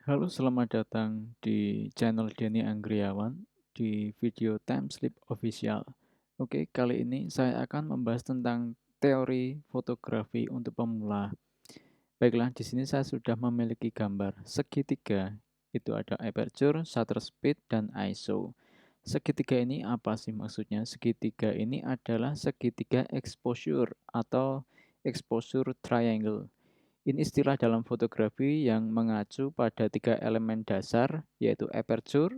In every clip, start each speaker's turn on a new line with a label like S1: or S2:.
S1: Halo, selamat datang di channel Denny Anggriawan di video Timeslip Official. Oke, kali ini saya akan membahas tentang teori fotografi untuk pemula. Baiklah, di sini saya sudah memiliki gambar segitiga. Itu ada aperture, shutter speed, dan ISO. Segitiga ini apa sih maksudnya? Segitiga ini adalah segitiga exposure atau exposure triangle. Ini istilah dalam fotografi yang mengacu pada tiga elemen dasar, yaitu aperture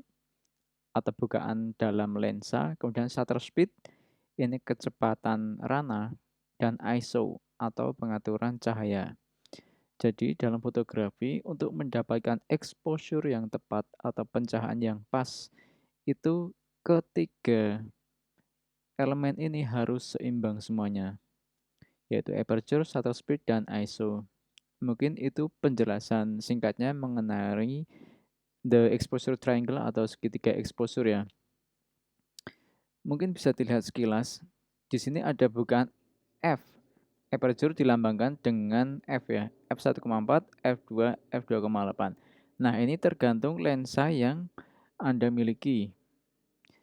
S1: atau bukaan dalam lensa, kemudian shutter speed, ini kecepatan rana, dan ISO atau pengaturan cahaya. Jadi dalam fotografi untuk mendapatkan exposure yang tepat atau pencahayaan yang pas, itu ketiga elemen ini harus seimbang semuanya, yaitu aperture, shutter speed, dan ISO. Mungkin itu penjelasan singkatnya mengenai the exposure triangle atau segitiga exposure ya. Mungkin bisa dilihat sekilas. Di sini ada bukaan F. Aperture dilambangkan dengan F ya. F1,4, F2, F2,8. Nah, ini tergantung lensa yang Anda miliki.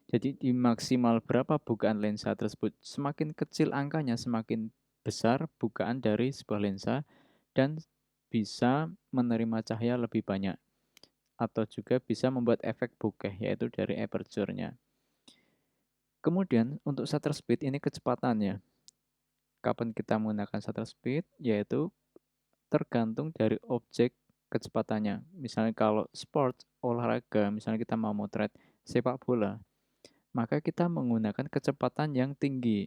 S1: Jadi di maksimal berapa bukaan lensa tersebut. Semakin kecil angkanya, semakin besar bukaan dari sebuah lensa dan bisa menerima cahaya lebih banyak atau juga bisa membuat efek bokeh yaitu dari aperture-nya. Kemudian untuk shutter speed ini kecepatannya. Kapan kita menggunakan shutter speed yaitu tergantung dari objek kecepatannya. Misalnya kalau sport, olahraga, misalnya kita mau motret sepak bola, maka kita menggunakan kecepatan yang tinggi,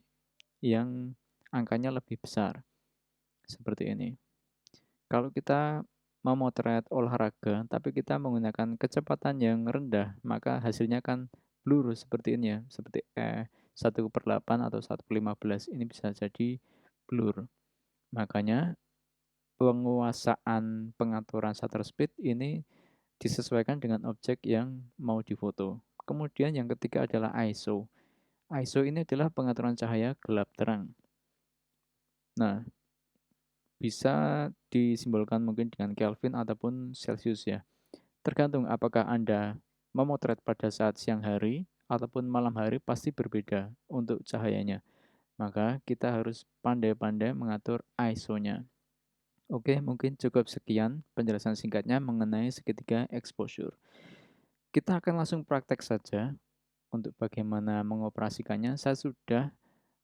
S1: yang angkanya lebih besar. Seperti ini. Kalau kita memotret olahraga, tapi kita menggunakan kecepatan yang rendah, maka hasilnya kan blur seperti ini ya, seperti 1/8 atau 1/15 ini bisa jadi blur. Makanya penguasaan pengaturan shutter speed ini disesuaikan dengan objek yang mau difoto. Kemudian yang ketiga adalah ISO. ISO ini adalah pengaturan cahaya gelap terang. Nah, bisa disimbolkan mungkin dengan Kelvin ataupun Celsius ya. Tergantung apakah Anda memotret pada saat siang hari ataupun malam hari pasti berbeda untuk cahayanya. Maka kita harus pandai-pandai mengatur ISO-nya. Oke, mungkin cukup sekian penjelasan singkatnya mengenai segitiga exposure. Kita akan langsung praktek saja untuk bagaimana mengoperasikannya. Saya sudah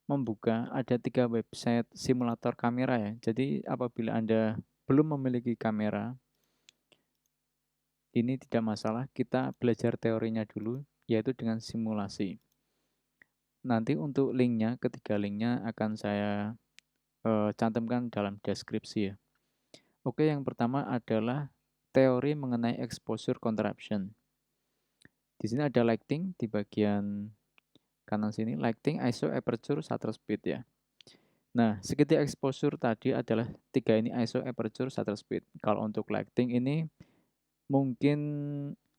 S1: membuka ada 3 website simulator kamera ya. Jadi apabila Anda belum memiliki kamera, ini tidak masalah, kita belajar teorinya dulu, yaitu dengan simulasi. Nanti untuk linknya, ketiga linknya akan saya cantumkan dalam deskripsi ya. Oke, yang pertama adalah teori mengenai exposure contraption. Di sini ada lighting di bagian kanan sini, lighting, ISO, aperture, shutter speed ya. Nah, segitiga exposure tadi adalah tiga ini ISO, aperture, shutter speed. Kalau untuk lighting ini mungkin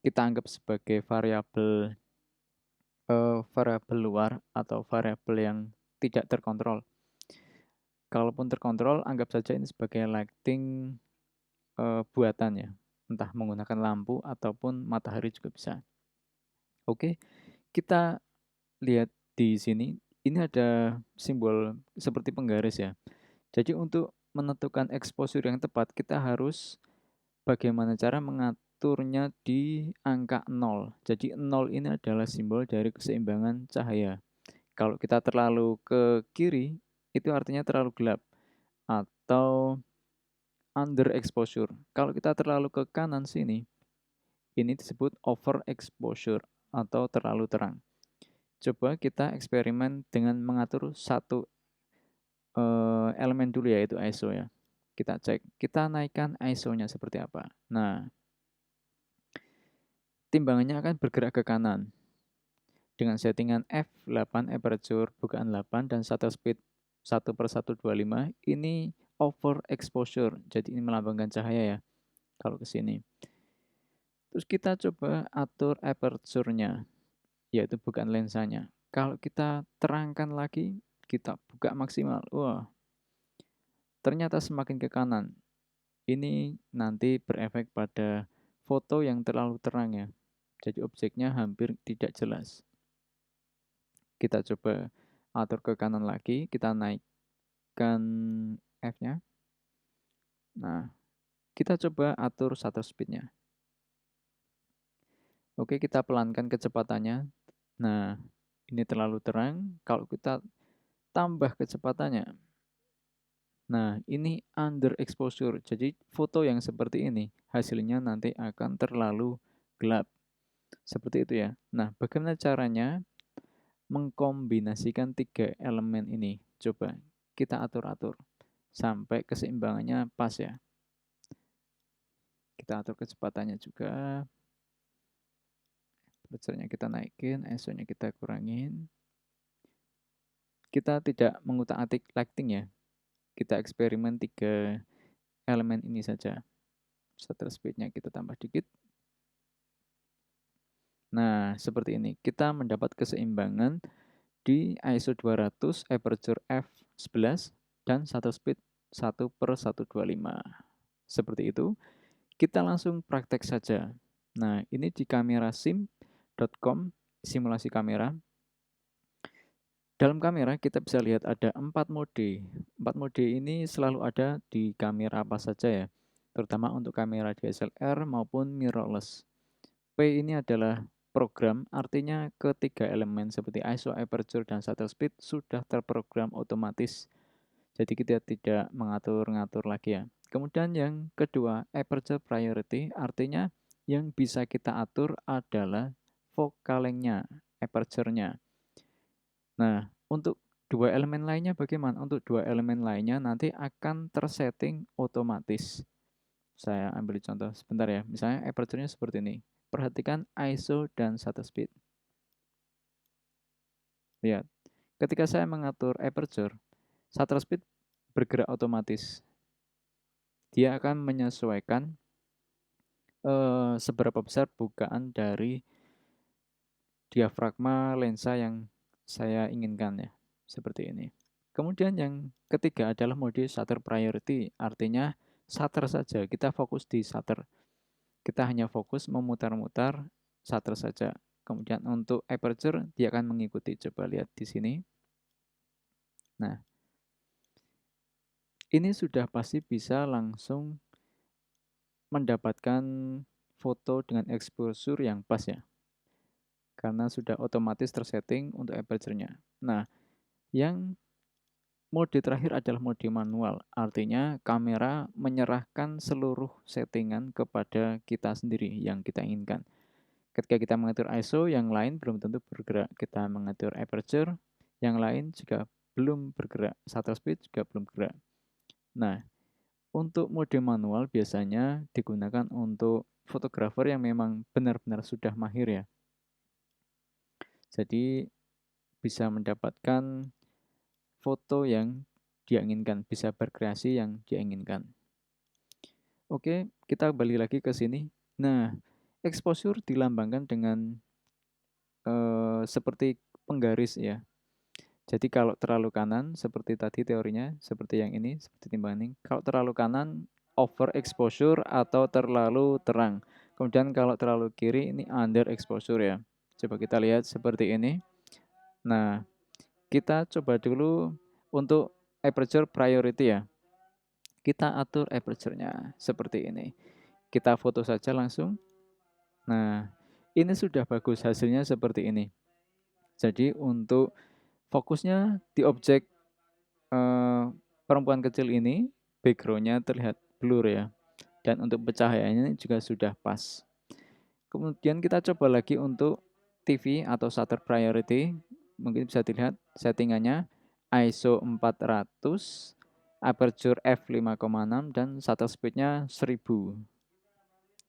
S1: kita anggap sebagai variabel luar atau variabel yang tidak terkontrol. Kalaupun terkontrol, anggap saja ini sebagai lighting buatan ya, entah menggunakan lampu ataupun matahari juga bisa. Oke, kita lihat di sini, ini ada simbol seperti penggaris ya. Jadi untuk menentukan exposure yang tepat, kita harus bagaimana cara mengaturnya di angka 0. Jadi 0 ini adalah simbol dari keseimbangan cahaya. Kalau kita terlalu ke kiri, itu artinya terlalu gelap atau under exposure. Kalau kita terlalu ke kanan sini, ini disebut over exposure atau terlalu terang. Coba kita eksperimen dengan mengatur satu elemen dulu yaitu ISO ya. Kita cek, kita naikkan ISO-nya seperti apa. Nah, timbangannya akan bergerak ke kanan. Dengan settingan f8 aperture bukaan 8 dan shutter speed 1/125 ini over exposure. Jadi ini melambangkan cahaya ya kalau ke sini. Terus kita coba atur aperture-nya yaitu bukaan lensanya. Kalau kita terangkan lagi, kita buka maksimal. Wah, ternyata semakin ke kanan. Ini nanti berefek pada foto yang terlalu terang ya. Jadi objeknya hampir tidak jelas. Kita coba atur ke kanan lagi, kita naikkan F-nya. Nah, kita coba atur shutter speed-nya. Oke, kita pelankan kecepatannya. Nah, ini terlalu terang. Kalau kita tambah kecepatannya, nah ini under exposure. Jadi foto yang seperti ini hasilnya nanti akan terlalu gelap. Seperti itu ya. Nah, bagaimana caranya mengkombinasikan tiga elemen ini? Coba kita atur-atur sampai keseimbangannya pas ya. Kita atur kecepatannya juga. Aperture-nya kita naikin, ISO-nya kita kurangin. Kita tidak mengutak-atik lighting ya. Kita eksperimen tiga elemen ini saja. Shutter speed-nya kita tambah dikit. Nah, seperti ini. Kita mendapat keseimbangan di ISO 200, aperture f11, dan shutter speed 1/125. Seperti itu. Kita langsung praktek saja. Nah, ini di kamerasim.com, simulasi kamera. Dalam kamera kita bisa lihat ada 4 mode. 4 mode ini selalu ada di kamera apa saja ya, terutama untuk kamera DSLR maupun mirrorless. P ini adalah program, artinya ketiga elemen seperti ISO, aperture, dan shutter speed sudah terprogram otomatis. Jadi kita tidak mengatur-ngatur lagi ya. Kemudian yang kedua, aperture priority, artinya yang bisa kita atur adalah focal length-nya, aperture-nya. Nah, untuk dua elemen lainnya bagaimana? Untuk dua elemen lainnya nanti akan tersetting otomatis. Saya ambil contoh sebentar ya. Misalnya aperture-nya seperti ini. Perhatikan ISO dan shutter speed. Lihat, ketika saya mengatur aperture, shutter speed bergerak otomatis. Dia akan menyesuaikan seberapa besar bukaan dari diafragma lensa yang saya inginkan ya, seperti ini. Kemudian yang ketiga adalah mode shutter priority, artinya shutter saja, kita fokus di shutter. Kita hanya fokus memutar-mutar shutter saja. Kemudian untuk aperture dia akan mengikuti, coba lihat di sini. Nah, ini sudah pasti bisa langsung mendapatkan foto dengan exposure yang pas ya. Karena sudah otomatis tersetting untuk aperture-nya. Nah, yang mode terakhir adalah mode manual, artinya kamera menyerahkan seluruh settingan kepada kita sendiri yang kita inginkan. Ketika kita mengatur ISO, yang lain belum tentu bergerak. Kita mengatur aperture, yang lain juga belum bergerak. Shutter speed juga belum bergerak. Nah, untuk mode manual biasanya digunakan untuk fotografer yang memang benar-benar sudah mahir ya. Jadi bisa mendapatkan foto yang dia inginkan, bisa berkreasi yang dia inginkan. Oke, kita kembali lagi ke sini. Nah, exposure dilambangkan dengan seperti penggaris ya. Jadi kalau terlalu kanan, seperti tadi teorinya, seperti yang ini, seperti timbangan ini. Kalau terlalu kanan, over exposure atau terlalu terang. Kemudian kalau terlalu kiri, ini under exposure ya. Coba kita lihat seperti ini. Nah, kita coba dulu untuk aperture priority ya. Kita atur aperture-nya seperti ini. Kita foto saja langsung. Nah, ini sudah bagus, hasilnya seperti ini. Jadi untuk fokusnya di objek perempuan kecil ini, background-nya terlihat blur ya. Dan untuk pencahayaannya juga sudah pas. Kemudian kita coba lagi untuk TV atau shutter priority. Mungkin bisa dilihat settingannya ISO 400, aperture f5,6 dan shutter speed-nya 1000.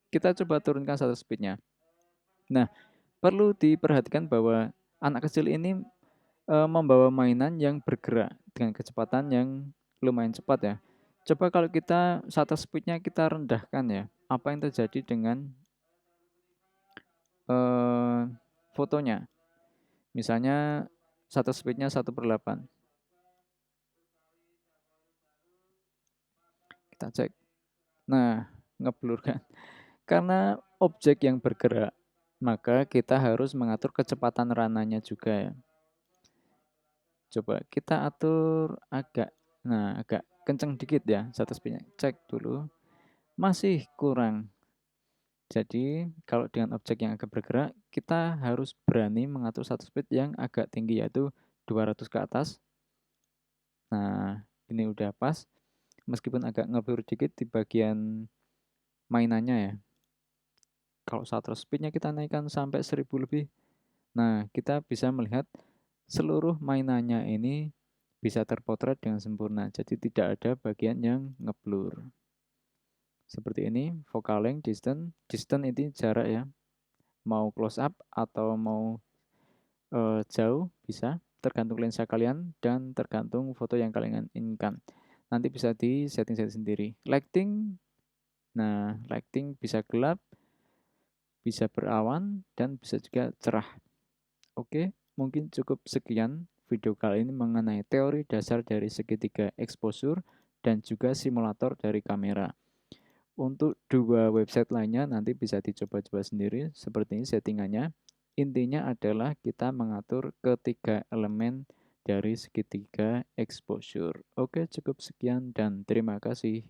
S1: Kita coba turunkan shutter speed-nya. Nah, perlu diperhatikan bahwa anak kecil ini membawa mainan yang bergerak dengan kecepatan yang lumayan cepat ya. Coba kalau kita shutter speed-nya kita rendahkan ya, apa yang terjadi dengan fotonya? Misalnya shutter speed-nya 1/8. Kita cek. Nah, ngeblur kan. Karena objek yang bergerak, maka kita harus mengatur kecepatan rananya juga ya. Coba kita atur agak kenceng dikit ya shutter speed-nya. Cek dulu, masih kurang. Jadi kalau dengan objek yang agak bergerak, kita harus berani mengatur shutter speed yang agak tinggi, yaitu 200 ke atas. Nah, ini udah pas. Meskipun agak ngeblur dikit di bagian mainannya ya. Kalau shutter speed-nya kita naikkan sampai 1000 lebih. Nah, kita bisa melihat seluruh mainannya ini bisa terpotret dengan sempurna. Jadi tidak ada bagian yang ngeblur. Seperti ini, focal length, distance. Distance ini jarak ya. Mau close up atau mau jauh bisa, tergantung lensa kalian dan tergantung foto yang kalian inginkan. Nanti bisa di setting-setting sendiri. Lighting, nah lighting bisa gelap, bisa berawan, dan bisa juga cerah. Oke, mungkin cukup sekian video kali ini mengenai teori dasar dari segitiga exposure dan juga simulator dari kamera. Untuk dua website lainnya nanti bisa dicoba-coba sendiri seperti ini settingannya. Intinya adalah kita mengatur ketiga elemen dari segitiga exposure. Oke, cukup sekian dan terima kasih.